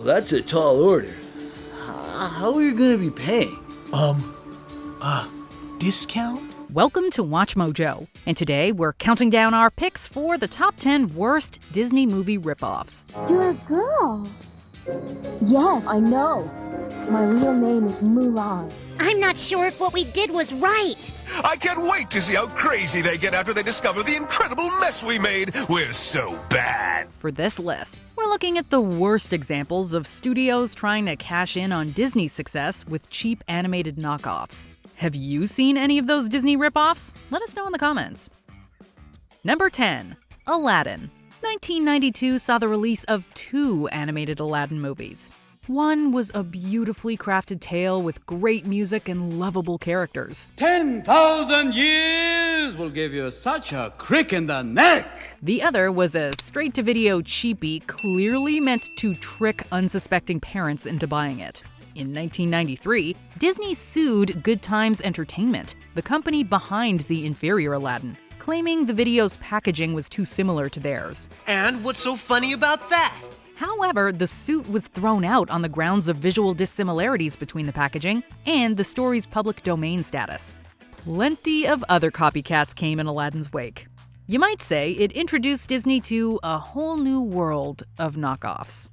Well, that's a tall order. How are you gonna be paying? Discount? Welcome to WatchMojo, and today we're counting down our picks for the top 10 worst Disney movie ripoffs. You're a girl. Yes, I know. My real name is Mulan. I'm not sure if what we did was right. I can't wait to see how crazy they get after they discover the incredible mess we made. We're so bad. For this list, we're looking at the worst examples of studios trying to cash in on Disney's success with cheap animated knockoffs. Have you seen any of those Disney ripoffs? Let us know in the comments. Number 10. Aladdin. 1992 saw the release of 2 animated Aladdin movies. One was a beautifully crafted tale with great music and lovable characters. 10,000 years will give you such a crick in the neck. The other was a straight-to-video cheapie clearly meant to trick unsuspecting parents into buying it. In 1993, Disney sued Good Times Entertainment, the company behind the inferior Aladdin, claiming the video's packaging was too similar to theirs. And what's so funny about that? However, the suit was thrown out on the grounds of visual dissimilarities between the packaging and the story's public domain status. Plenty of other copycats came in Aladdin's wake. You might say it introduced Disney to a whole new world of knockoffs.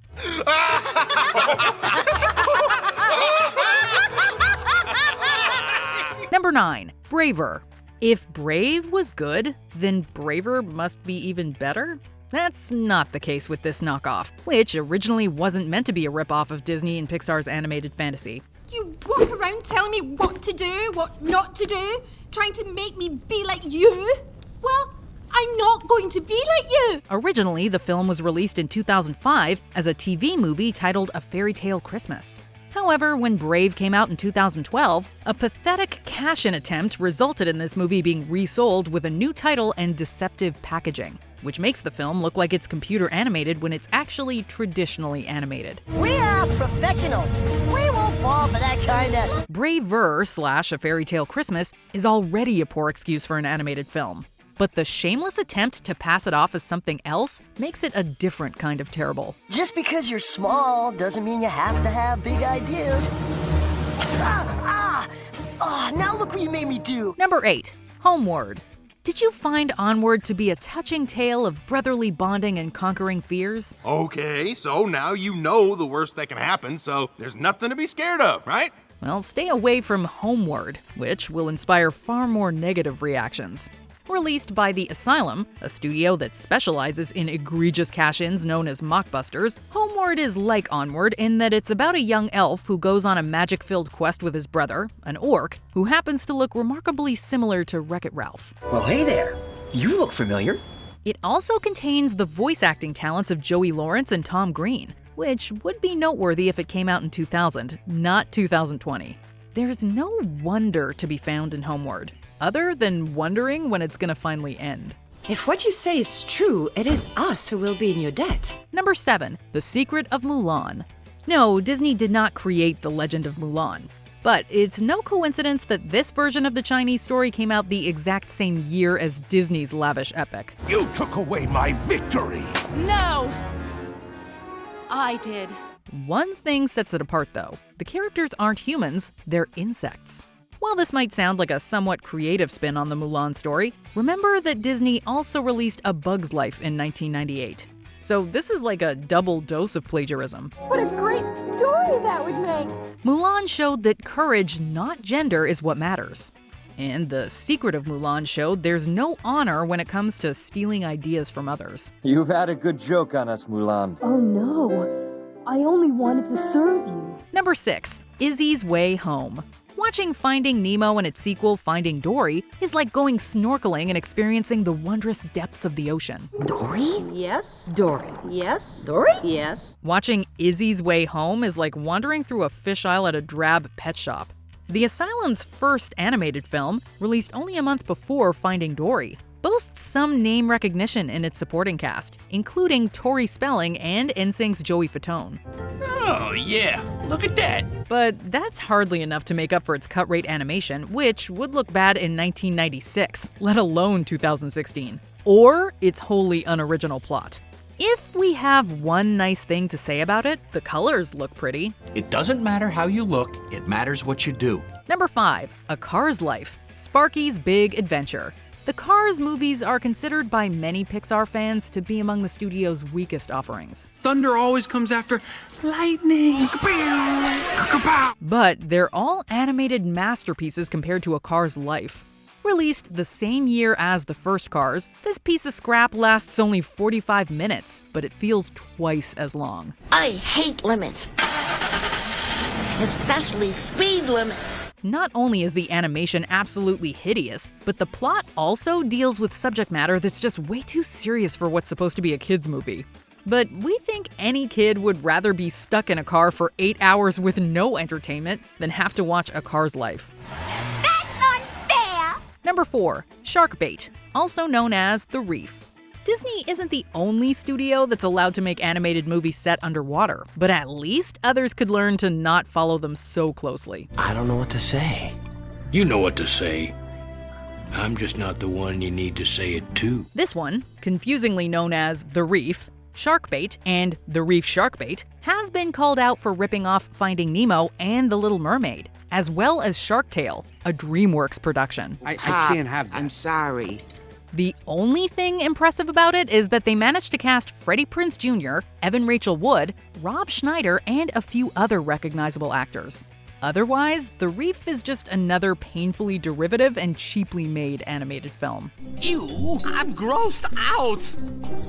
Number 9. Braver. If Brave was good, then Braver must be even better? That's not the case with this knockoff, which originally wasn't meant to be a ripoff of Disney and Pixar's animated fantasy. You walk around telling me what to do, what not to do, trying to make me be like you? Well, I'm not going to be like you! Originally, the film was released in 2005 as a TV movie titled A Fairy Tale Christmas. However, when Brave came out in 2012, a pathetic cash-in attempt resulted in this movie being resold with a new title and deceptive packaging, which makes the film look like it's computer animated when it's actually traditionally animated. We are professionals. We won't fall for that kind of... Braver / A Fairy Tale Christmas is already a poor excuse for an animated film. But the shameless attempt to pass it off as something else makes it a different kind of terrible. Just because you're small doesn't mean you have to have big ideas. Now look what you made me do. Number 8. Homeward. Did you find Onward to be a touching tale of brotherly bonding and conquering fears? Okay, so now you know the worst that can happen, so there's nothing to be scared of, right? Well, stay away from Homeward, which will inspire far more negative reactions. Released by The Asylum, a studio that specializes in egregious cash-ins known as mockbusters, Homeward is like Onward in that it's about a young elf who goes on a magic-filled quest with his brother, an orc, who happens to look remarkably similar to Wreck-It Ralph. Well, hey there. You look familiar. It also contains the voice acting talents of Joey Lawrence and Tom Green, which would be noteworthy if it came out in 2000, not 2020. There's no wonder to be found in Homeward, other than wondering when it's gonna finally end. If what you say is true, it is us who will be in your debt. Number 7. The Secret of Mulan. No, Disney did not create The Legend of Mulan. But it's no coincidence that this version of the Chinese story came out the exact same year as Disney's lavish epic. You took away my victory. No! I did. One thing sets it apart, though. The characters aren't humans, they're insects. While this might sound like a somewhat creative spin on the Mulan story, remember that Disney also released A Bug's Life in 1998. So this is like a double dose of plagiarism. What a great story that would make! Mulan showed that courage, not gender, is what matters. And The Secret of Mulan showed there's no honor when it comes to stealing ideas from others. You've had a good joke on us, Mulan. Oh no, I only wanted to serve you. Number 6. Izzy's Way Home. Watching Finding Nemo and its sequel, Finding Dory, is like going snorkeling and experiencing the wondrous depths of the ocean. Dory? Yes. Dory. Yes. Dory? Yes. Watching Izzy's Way Home is like wandering through a fish aisle at a drab pet shop. The Asylum's first animated film, released only a month before Finding Dory, boasts some name recognition in its supporting cast, including Tori Spelling and NSYNC's Joey Fatone. Oh, yeah. Look at that. But that's hardly enough to make up for its cut-rate animation, which would look bad in 1996, let alone 2016. Or its wholly unoriginal plot. If we have one nice thing to say about it, the colors look pretty. It doesn't matter how you look, it matters what you do. Number 5. A Car's Life, Sparky's Big Adventure. The Cars movies are considered by many Pixar fans to be among the studio's weakest offerings. Thunder always comes after lightning. But they're all animated masterpieces compared to A Car's Life. Released the same year as the first Cars, this piece of scrap lasts only 45 minutes, but it feels twice as long. I hate limits, especially speed limits. Not only is the animation absolutely hideous, but the plot also deals with subject matter that's just way too serious for what's supposed to be a kid's movie. But we think any kid would rather be stuck in a car for 8 hours with no entertainment than have to watch A Car's Life. Number 4. Shark Bait, also known as The Reef. Disney isn't the only studio that's allowed to make animated movies set underwater, but at least others could learn to not follow them so closely. I don't know what to say. You know what to say. I'm just not the one you need to say it to. This one, confusingly known as The Reef, Shark Bait, and The Reef Shark Bait, has been called out for ripping off Finding Nemo and The Little Mermaid, as well as Shark Tale, a DreamWorks production. I can't have that. I'm sorry. The only thing impressive about it is that they managed to cast Freddie Prinze Jr., Evan Rachel Wood, Rob Schneider, and a few other recognizable actors. Otherwise, The Reef is just another painfully derivative and cheaply made animated film. Ew, I'm grossed out.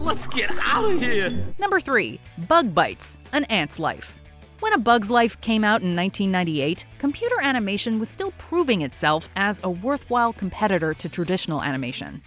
Let's get out of here. Number 3. Bug Bites, An Ant's Life. When A Bug's Life came out in 1998, computer animation was still proving itself as a worthwhile competitor to traditional animation.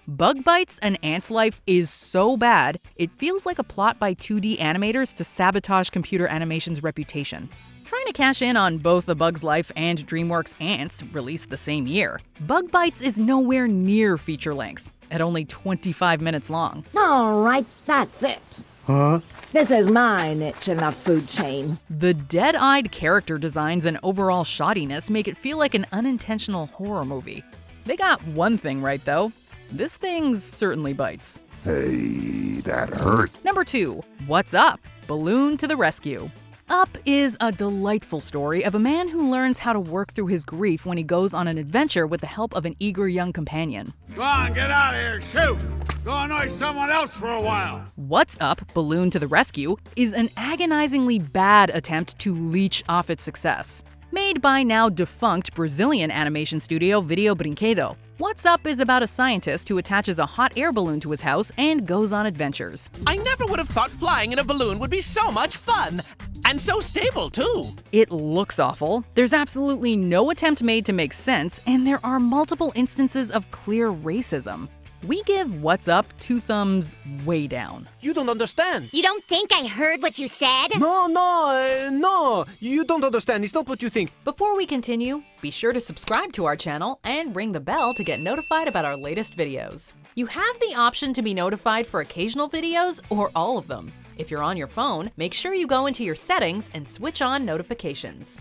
Bug Bites: An Ant's Life is so bad, it feels like a plot by 2D animators to sabotage computer animation's reputation. Trying to cash in on both A Bug's Life and DreamWorks' Ants, released the same year, Bug Bites is nowhere near feature length, at only 25 minutes long. All right, that's it. Huh? This is my niche in the food chain. The dead-eyed character designs and overall shoddiness make it feel like an unintentional horror movie. They got one thing right, though. This thing certainly bites. Hey, that hurt. Number 2. What's Up? Balloon to the Rescue. Up is a delightful story of a man who learns how to work through his grief when he goes on an adventure with the help of an eager young companion. Go on, get out of here, shoot! Go annoy someone else for a while! What's Up? Balloon to the Rescue is an agonizingly bad attempt to leech off its success. Made by now defunct Brazilian animation studio Video Brinquedo, What's Up is about a scientist who attaches a hot air balloon to his house and goes on adventures. I never would have thought flying in a balloon would be so much fun! And so stable, too! It looks awful, there's absolutely no attempt made to make sense, and there are multiple instances of clear racism. We give What's Up 2 thumbs way down. You don't understand. You don't think I heard what you said? No, you don't understand. It's not what you think. Before we continue, be sure to subscribe to our channel and ring the bell to get notified about our latest videos. You have the option to be notified for occasional videos or all of them. If you're on your phone, make sure you go into your settings and switch on notifications.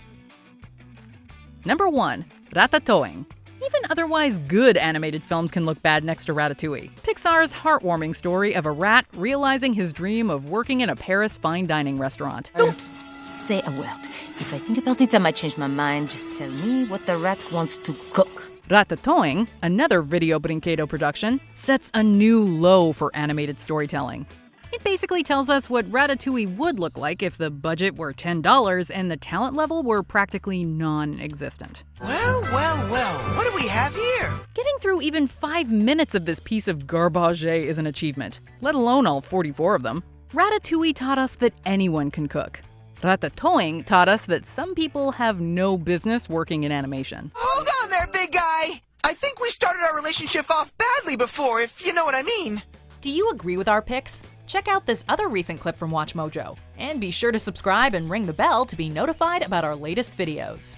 Number 1. Ratatoing. Even otherwise good animated films can look bad next to Ratatouille. Pixar's heartwarming story of a rat realizing his dream of working in a Paris fine dining restaurant. Don't say a word. If I think about it, I might change my mind. Just tell me what the rat wants to cook. Ratatoing, another Video Brinquedo production, sets a new low for animated storytelling. It basically tells us what Ratatouille would look like if the budget were $10 and the talent level were practically non-existent. Well, what do we have here? Getting through even 5 minutes of this piece of garbage is an achievement, let alone all 44 of them. Ratatouille taught us that anyone can cook. Ratatoing taught us that some people have no business working in animation. Hold on there, big guy! I think we started our relationship off badly before, if you know what I mean. Do you agree with our picks? Check out this other recent clip from WatchMojo, and be sure to subscribe and ring the bell to be notified about our latest videos.